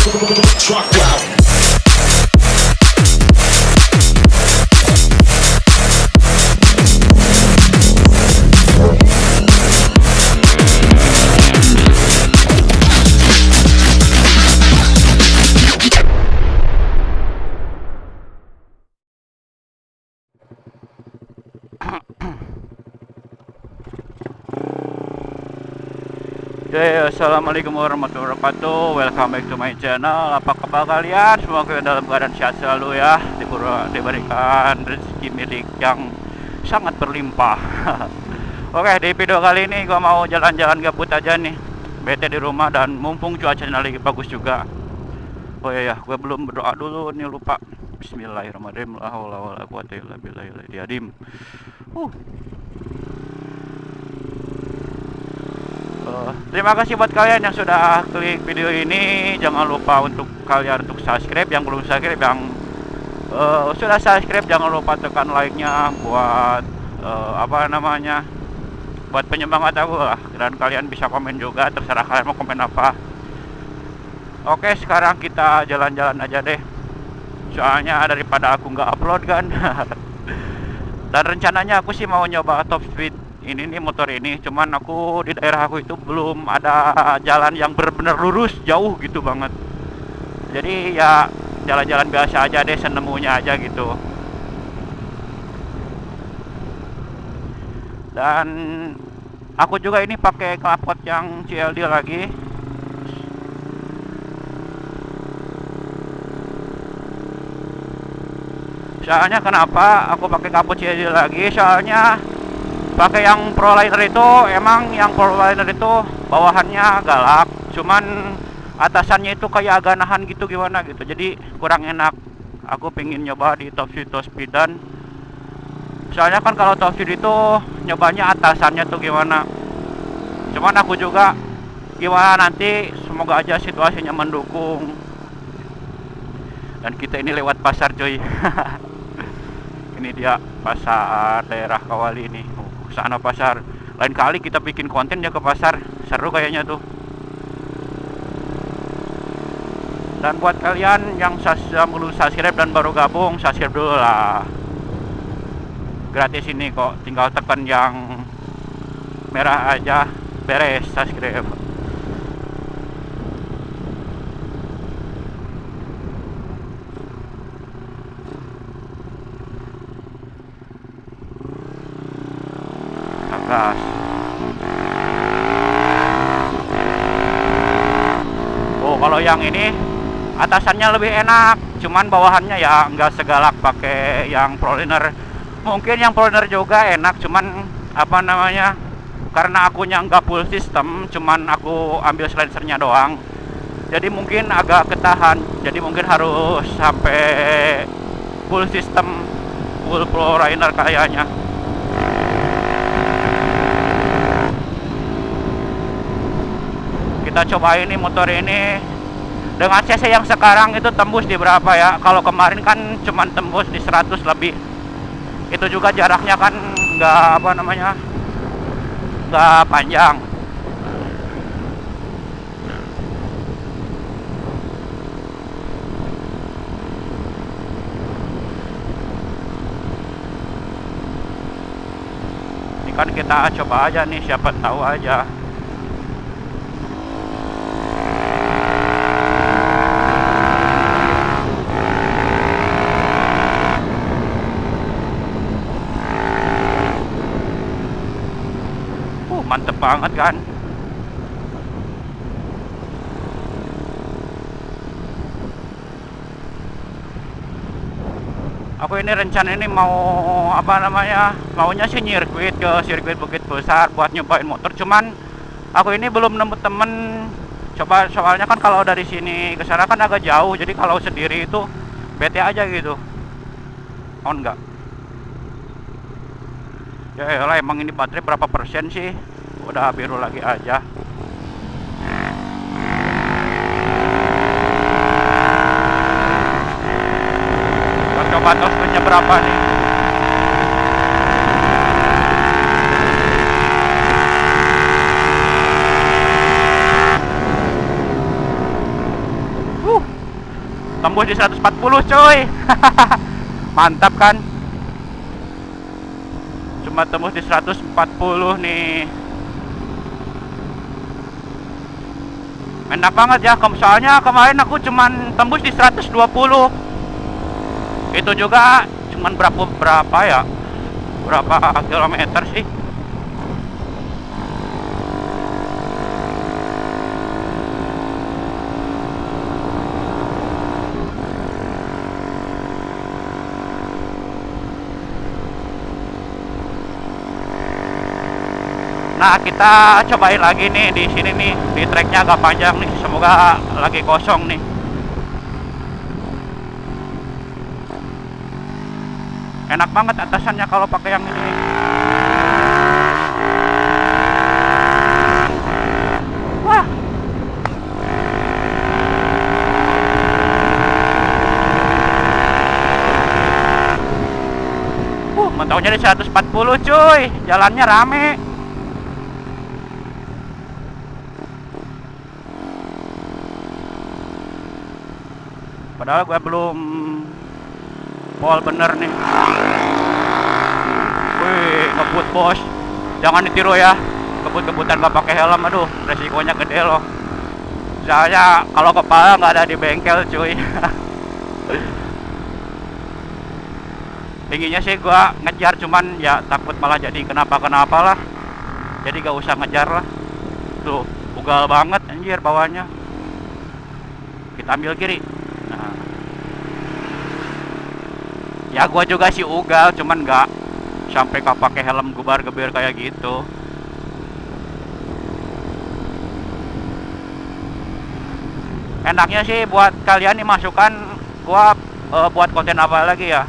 Truck route. Assalamualaikum warahmatullahi wabarakatuh. Welcome back to my channel. Apa kabar kalian? Semoga dalam keadaan sehat selalu ya, diberikan rezeki milik yang sangat berlimpah. Oke, di video kali ini gua mau jalan-jalan gabut aja nih, bete di rumah, dan mumpung cuacanya lagi bagus juga. Oh iya, gue belum berdoa dulu nih, lupa. Bismillahirrahmanirrahim. La haula wala quwata illa billahil azim. Terima kasih buat kalian yang sudah klik video ini. Jangan lupa untuk kalian untuk subscribe. Yang belum subscribe, yang sudah subscribe, jangan lupa tekan like-nya buat buat penyemangat aku lah. Dan kalian bisa komen juga, terserah kalian mau komen apa. Oke, sekarang kita jalan-jalan aja deh. Soalnya daripada aku nggak upload kan. Dan rencananya aku sih mau nyoba top speed ini nih, motor ini. Cuman aku di daerah aku itu belum ada jalan yang benar-benar lurus jauh gitu banget. Jadi ya jalan-jalan biasa aja deh, senemunya aja gitu. Dan aku juga ini pakai knalpot yang CLD lagi. Soalnya kenapa aku pakai knalpot CLD lagi? Soalnya pakai yang ProLiner itu, emang yang ProLiner itu bawahannya galak, cuman atasannya itu kayak agak nahan gitu, gimana gitu, jadi kurang enak. Aku pengen nyoba di top speed dan soalnya kan kalau top speed itu nyobanya atasannya tuh gimana. Cuman aku juga gimana nanti, semoga aja situasinya mendukung. Dan kita ini lewat pasar coy. Ini dia pasar daerah Kawali ini. Sana pasar. Lain kali kita bikin konten ya ke pasar, seru kayaknya tuh. Dan buat kalian yang belum subscribe dan baru gabung, subscribe dulu lah. Gratis ini kok, tinggal tekan yang merah aja, beres subscribe. Gas. Oh, kalau yang ini atasannya lebih enak, cuman bawahannya ya nggak segalak pakai yang ProLiner. Mungkin yang ProLiner juga enak, cuman karena akunya nggak full system, cuman aku ambil silencernya doang, jadi mungkin agak ketahan. Jadi mungkin harus sampai full system, full ProLiner kayaknya. Kita coba ini motor ini dengan cc yang sekarang itu tembus di berapa ya? Kalau kemarin kan cuman tembus di 100 lebih. Itu juga jaraknya kan nggak nggak panjang. Ini kan kita coba aja nih, siapa tahu aja. Mantep banget kan. Aku ini rencana ini mau maunya sih nyirkuit ke sirkuit Bukit Besar buat nyobain motor. Cuman aku ini belum nemu temen coba, soalnya kan kalau dari sini ke sana kan agak jauh. Jadi kalau sendiri itu bete aja gitu. On enggak? Ya elah, emang ini baterai berapa persen sih? Udah biru lagi aja. Kita coba top speednya berapa nih. Tembus di 140 coy. Mantap kan? Cuma tembus di 140 nih. Enak banget ya, soalnya kemarin aku cuman tembus di 120. Itu juga cuman berapa ya? Berapa kilometer sih? Nah, kita cobain lagi nih di sini nih, di treknya agak panjang nih, semoga lagi kosong nih. Enak banget atasannya kalau pakai yang ini. Wah. Mentaunya di 140 cuy, jalannya rame. Padahal gue belum pol bener nih. Wih, ngebut bos. Jangan ditiru ya. Kebut-kebutan gak pakai helm, aduh, resikonya gede loh. Soalnya kalau kepala nggak ada di bengkel cuy. Tingginya sih gue ngejar, cuman ya takut malah jadi kenapa-kenapa lah. Jadi gak usah ngejar lah. Tuh, ugal banget anjir bawahnya. Kita ambil kiri. Nah. Ya gua juga sih ugal, cuman nggak sampai gak pakai helm gebar-gebir kayak gitu. Enaknya sih buat kalian nih masukan gua buat konten apa lagi ya.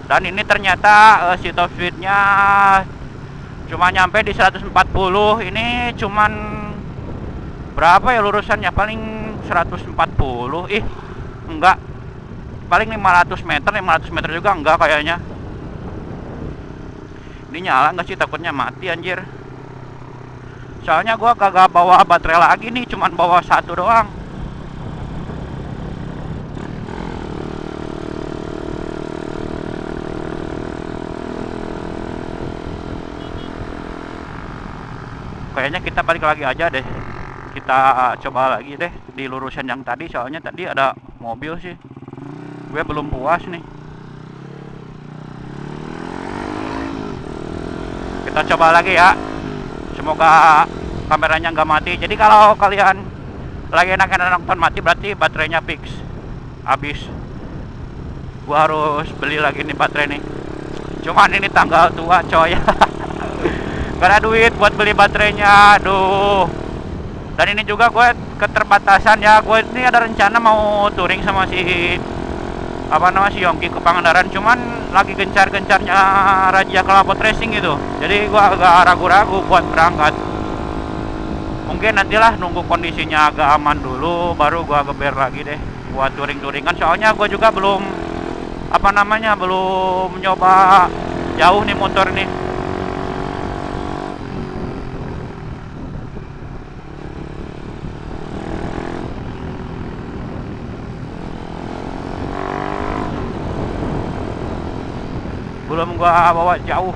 Dan ini ternyata si top speednya cuma nyampe di 140. Ini cuman berapa ya lurusannya, paling 140. Enggak, paling 500 meter juga enggak kayaknya. Ini nyala nggak sih? Takutnya mati anjir. Soalnya gua kagak bawa baterai lagi nih, cuman bawa satu doang. Kayaknya kita balik lagi aja deh. Kita coba lagi deh di lurusan yang tadi, soalnya tadi ada mobil sih. Gue belum puas nih. Kita coba lagi ya. Semoga kameranya nggak mati. Jadi kalau kalian lagi enak-enak nonton mati, berarti baterainya fix habis. Gua harus beli lagi nih baterai nih. Cuman ini tanggal tua coy. Gak ada duit buat beli baterainya. Aduh. Dan ini juga gue keterbatasan ya. Gue ini ada rencana mau touring sama si si Yongki ke Pangandaran, cuman lagi gencar-gencarnya Raja Kelabot Racing gitu. Jadi gue agak ragu-ragu buat berangkat. Mungkin nantilah nunggu kondisinya agak aman dulu, baru gue geber lagi deh buat touring-touringan. Soalnya gue juga belum belum nyoba jauh nih motor nih. Belum gua bawa jauh.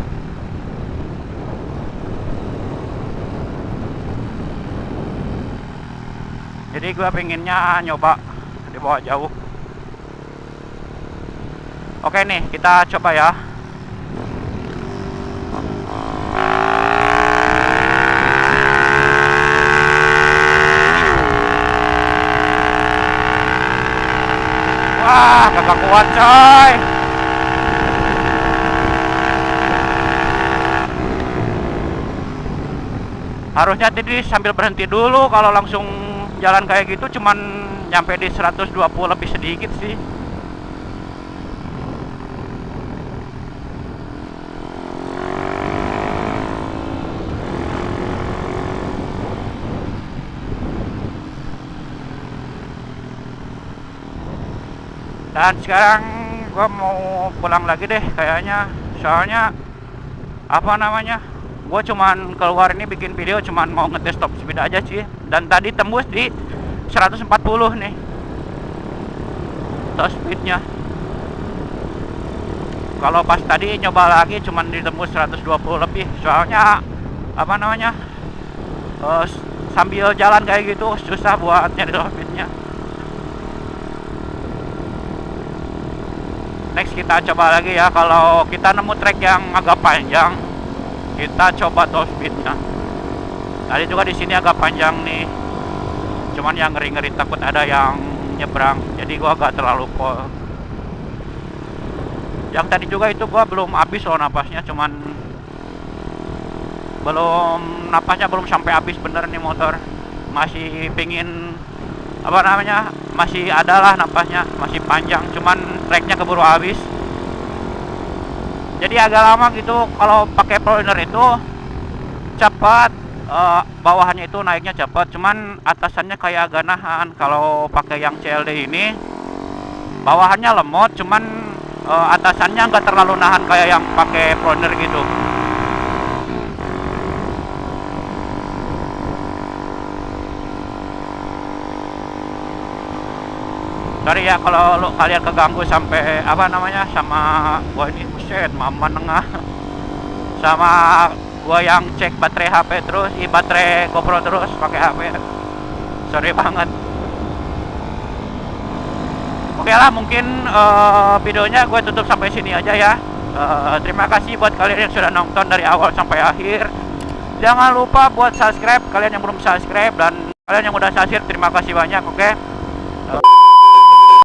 Jadi gua pengennya nyoba dibawa jauh. Oke nih, kita coba ya. Wah, kagak kuat coy. Harusnya tadi sambil berhenti dulu, kalau langsung jalan kayak gitu cuman nyampe di 120 lebih sedikit sih. Dan sekarang gua mau pulang lagi deh kayaknya. Soalnya gue cuman keluar ini bikin video cuman mau ngetes top speed aja sih. Dan tadi tembus di 140 nih top speednya. Kalau pas tadi nyoba lagi cuman ditembus 120 lebih, soalnya apa namanya, sambil jalan kayak gitu susah buat nyari top speednya. Next kita coba lagi ya, kalau kita nemu trek yang agak panjang kita coba top speednya. Tadi juga di sini agak panjang nih, cuman yang ngeri-ngeri takut ada yang nyebrang, jadi gua agak terlalu pol. Yang tadi juga itu gua belum habis loh napasnya, cuman napasnya belum sampai habis bener nih motor, masih pingin apa namanya, masih ada lah napasnya, masih panjang, cuman treknya keburu habis, jadi agak lama gitu. Kalau pakai Prowler itu cepat, bawahannya itu naiknya cepat, cuman atasannya kayak agak nahan. Kalau pakai yang CLD ini bawahannya lemot, cuman atasannya nggak terlalu nahan kayak yang pakai Prowler gitu. Sorry ya kalau kalian keganggu sampai apa namanya sama gua ini, buset mama nengah sama gua yang cek baterai HP terus, baterai GoPro terus pakai HP. Sorry banget. Oke lah, mungkin videonya gue tutup sampai sini aja ya. Terima kasih buat kalian yang sudah nonton dari awal sampai akhir. Jangan lupa buat subscribe kalian yang belum subscribe, dan kalian yang udah subscribe terima kasih banyak. Oke.